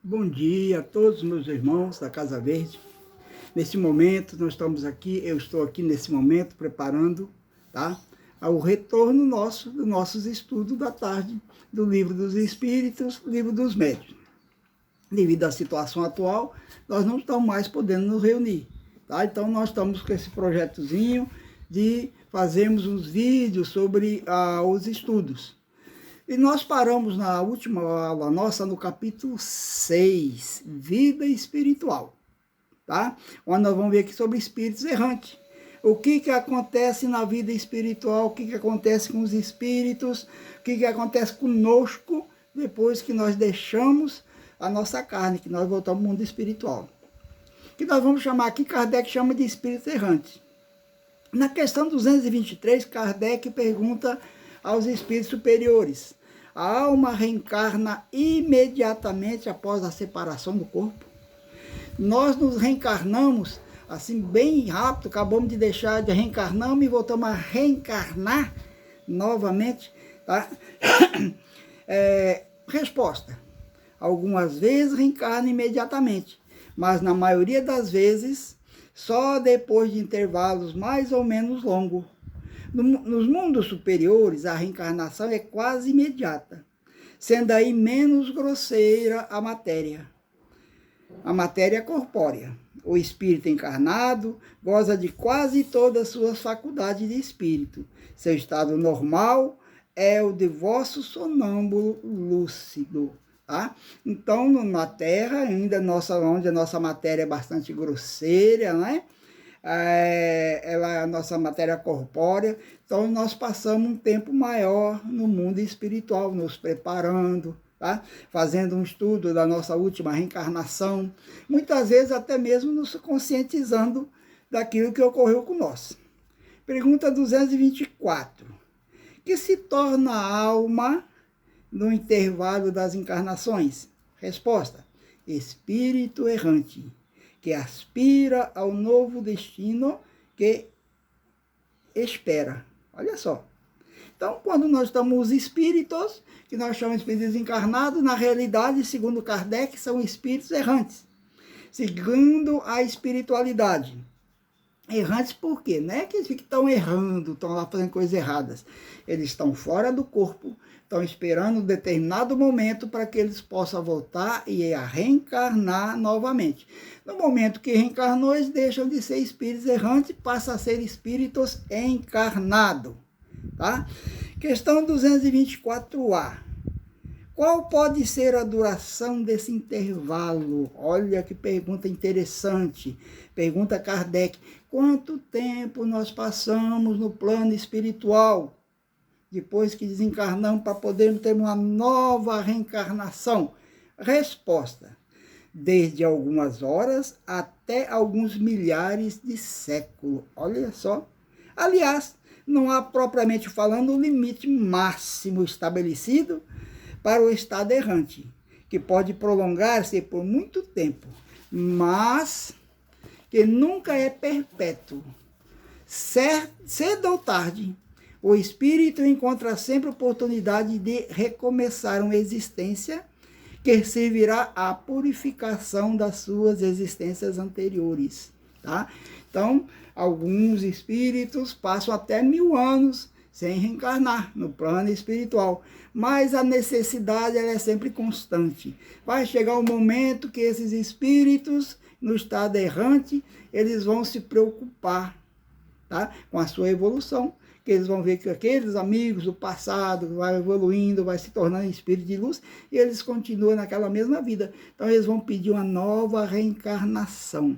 Bom dia a todos os meus irmãos da Casa Verde. Neste momento, nós estamos aqui, eu estou aqui nesse momento preparando, tá? O retorno dos nossos estudos da tarde, do Livro dos Espíritos, Livro dos Médiuns. Devido à situação atual, nós não estamos mais podendo nos reunir, tá? Então, nós estamos com esse projetozinho de fazermos uns vídeos sobre os estudos. E nós paramos na última aula nossa no capítulo 6, Vida Espiritual, tá? Onde nós vamos ver aqui sobre espíritos errantes. O que acontece na vida espiritual, o que acontece com os espíritos, o que acontece conosco depois que nós deixamos a nossa carne, que nós voltamos ao mundo espiritual. Que nós vamos chamar aqui, Kardec chama de espíritos errantes. Na questão 223, Kardec pergunta aos espíritos superiores: a alma reencarna imediatamente após a separação do corpo? Nós nos reencarnamos assim bem rápido, acabamos de deixar de reencarnar e voltamos a reencarnar novamente, tá? Resposta: algumas vezes reencarna imediatamente, mas na maioria das vezes só depois de intervalos mais ou menos longos. Nos mundos superiores, a reencarnação é quase imediata, sendo aí menos grosseira a matéria corpórea. O espírito encarnado goza de quase todas as suas faculdades de espírito. Seu estado normal é o de vosso sonâmbulo lúcido. Tá? Então, na Terra, ainda onde a nossa matéria é bastante grosseira, né? A nossa matéria corpórea, então nós passamos um tempo maior no mundo espiritual, nos preparando, tá? Fazendo um estudo da nossa última reencarnação, muitas vezes até mesmo nos conscientizando daquilo que ocorreu com nós. Pergunta 224. Que se torna a alma no intervalo das encarnações? Resposta: espírito errante, que aspira ao novo destino que espera. Olha só. Então, quando nós estamos os espíritos, que nós chamamos de espíritos encarnados, na realidade, segundo Kardec, são espíritos errantes, seguindo a espiritualidade. Errantes por quê? Não é que eles estão errando, estão lá fazendo coisas erradas. Eles estão fora do corpo, estão esperando um determinado momento para que eles possam voltar e a reencarnar novamente. No momento que reencarnou, eles deixam de ser espíritos errantes, passam a ser espíritos encarnados. Tá? Questão 224A. Qual pode ser a duração desse intervalo? Olha que pergunta interessante. Pergunta Kardec: quanto tempo nós passamos no plano espiritual depois que desencarnamos para podermos ter uma nova reencarnação? Resposta: desde algumas horas até alguns milhares de séculos. Olha só. Aliás, não há propriamente falando um limite máximo estabelecido para o estado errante, que pode prolongar-se por muito tempo, mas que nunca é perpétuo. Cedo ou tarde, o espírito encontra sempre oportunidade de recomeçar uma existência que servirá à purificação das suas existências anteriores. Tá? Então, alguns espíritos passam até 1000 anos sem reencarnar no plano espiritual, mas a necessidade ela é sempre constante. Vai chegar um momento que esses espíritos, no estado errante, eles vão se preocupar, tá? Com a sua evolução, que eles vão ver que aqueles amigos do passado vai evoluindo, vai se tornando espírito de luz, e eles continuam naquela mesma vida. Então, eles vão pedir uma nova reencarnação.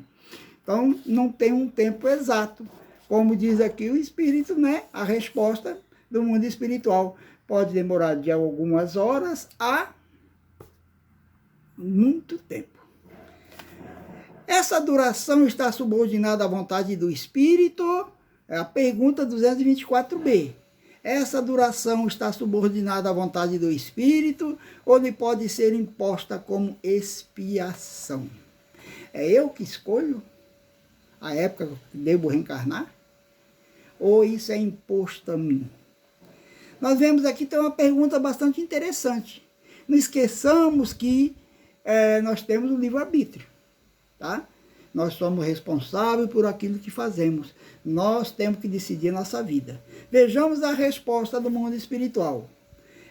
Então, não tem um tempo exato. Como diz aqui o espírito, né? A resposta do mundo espiritual pode demorar de algumas horas a muito tempo. Essa duração está subordinada à vontade do espírito? É a pergunta 224b. Essa duração está subordinada à vontade do espírito ou lhe pode ser imposta como expiação? É eu que escolho a época que devo reencarnar? Ou isso é imposto a mim? Nós vemos aqui tem uma pergunta bastante interessante. Não esqueçamos que nós temos o livre-arbítrio, tá? Nós somos responsáveis por aquilo que fazemos. Nós temos que decidir a nossa vida. Vejamos a resposta do mundo espiritual.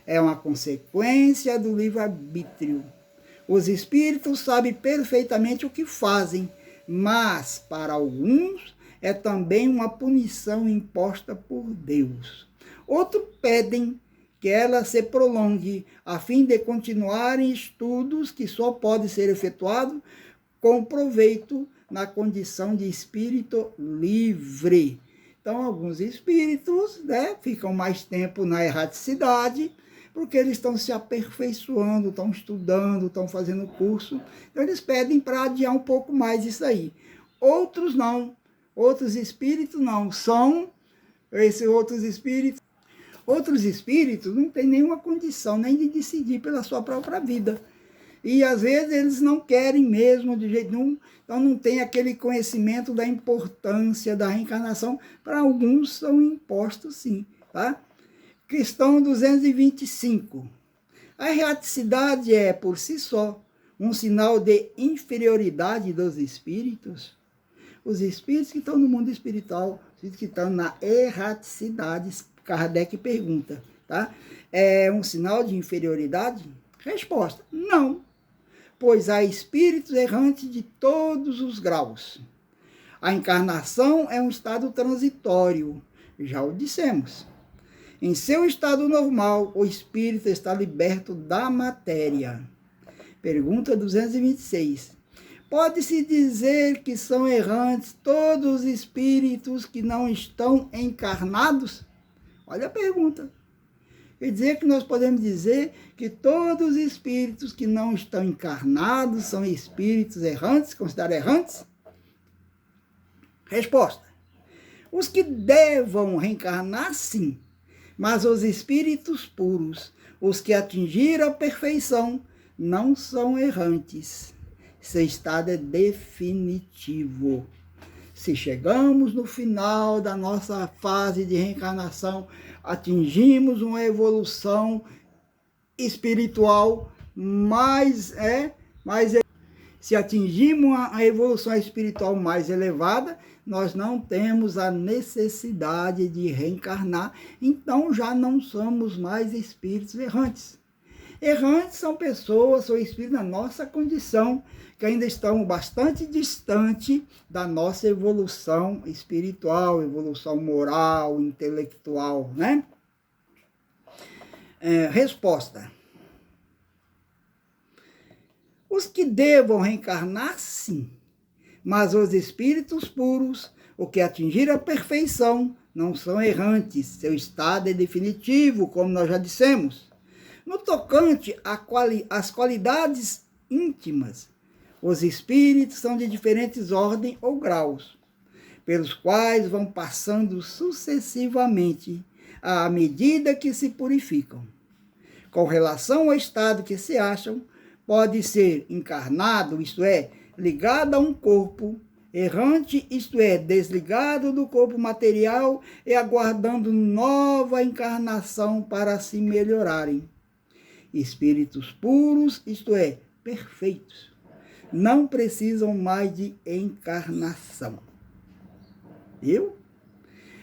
É uma consequência do livre-arbítrio. Os espíritos sabem perfeitamente o que fazem, mas para alguns é também uma punição imposta por Deus. Outros pedem que ela se prolongue, a fim de continuarem estudos que só podem ser efetuados com proveito na condição de espírito livre. Então, alguns espíritos, ficam mais tempo na erraticidade, porque eles estão se aperfeiçoando, estão estudando, estão fazendo curso. Então, eles pedem para adiar um pouco mais isso aí. Outros não. Outros espíritos não. Outros espíritos não têm nenhuma condição nem de decidir pela sua própria vida. E às vezes eles não querem mesmo de jeito nenhum, então não tem aquele conhecimento da importância da reencarnação. Para alguns são impostos sim, tá? Questão 225. A erraticidade é, por si só, um sinal de inferioridade dos espíritos? Os espíritos que estão no mundo espiritual, os espíritos que estão na erraticidade, Kardec pergunta, tá? É um sinal de inferioridade? Resposta, não. Pois há espíritos errantes de todos os graus. A encarnação é um estado transitório, já o dissemos. Em seu estado normal, o espírito está liberto da matéria. Pergunta 226. Pode-se dizer que são errantes todos os espíritos que não estão encarnados? Olha a pergunta. Quer dizer que nós podemos dizer que todos os espíritos que não estão encarnados são espíritos errantes, considerados errantes? Resposta. Os que devam reencarnar, sim, mas os espíritos puros, os que atingiram a perfeição, não são errantes. Seu estado é definitivo. Se chegamos no final da nossa fase de reencarnação, atingimos uma evolução espiritual se atingimos a evolução espiritual mais elevada, nós não temos a necessidade de reencarnar, então já não somos mais espíritos errantes. Errantes são pessoas, são espíritos na nossa condição, que ainda estão bastante distante da nossa evolução espiritual, evolução moral, intelectual, né? Resposta. Os que devam reencarnar, sim, mas os espíritos puros, o que atingiram a perfeição, não são errantes, seu estado é definitivo, como nós já dissemos. No tocante às qualidades íntimas, os espíritos são de diferentes ordens ou graus, pelos quais vão passando sucessivamente à medida que se purificam. Com relação ao estado que se acham, pode ser encarnado, isto é, ligado a um corpo, errante, isto é, desligado do corpo material e aguardando nova encarnação para se melhorarem. Espíritos puros, isto é, perfeitos, não precisam mais de encarnação. Viu?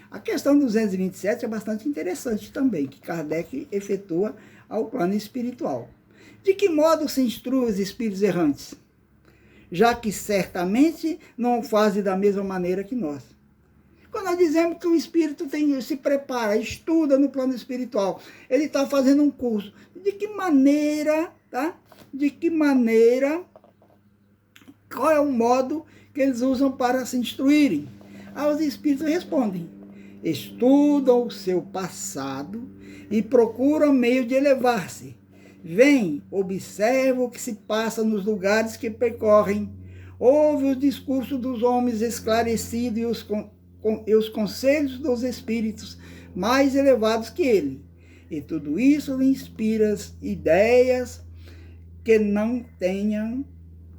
A questão 227 é bastante interessante também, que Kardec efetua ao plano espiritual. De que modo se instrui os espíritos errantes? Já que certamente não fazem da mesma maneira que nós. Quando nós dizemos que o espírito se prepara, estuda no plano espiritual, ele está fazendo um curso. De que maneira, tá? De que maneira, qual é o modo que eles usam para se instruírem? Os espíritos respondem: estudam o seu passado e procuram meio de elevar-se. Vêm, observam o que se passa nos lugares que percorrem, ouvem os discursos dos homens esclarecidos e os conselhos dos espíritos mais elevados que ele. E tudo isso lhe inspira ideias que não tenham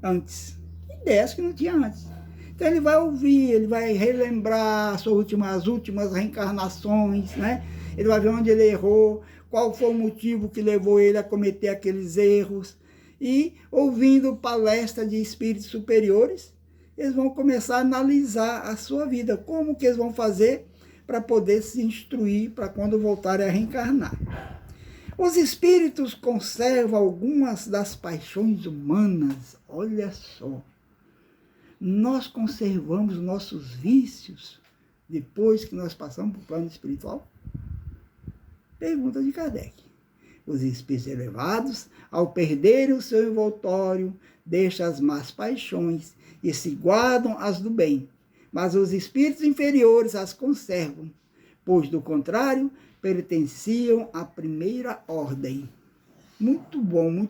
antes. Ideias que não tinha antes. Então ele vai ouvir, ele vai relembrar as últimas reencarnações, né? Ele vai ver onde ele errou, qual foi o motivo que levou ele a cometer aqueles erros. e ouvindo palestra de espíritos superiores, eles vão começar a analisar a sua vida, como que eles vão fazer para poder se instruir para quando voltarem a reencarnar. Os espíritos conservam algumas das paixões humanas. Olha só, nós conservamos nossos vícios depois que nós passamos para o plano espiritual? Pergunta de Kardec. Os espíritos elevados, ao perderem o seu envoltório, deixam as más paixões e se guardam as do bem, mas os espíritos inferiores as conservam, pois, do contrário, pertenciam à primeira ordem. Muito bom, muito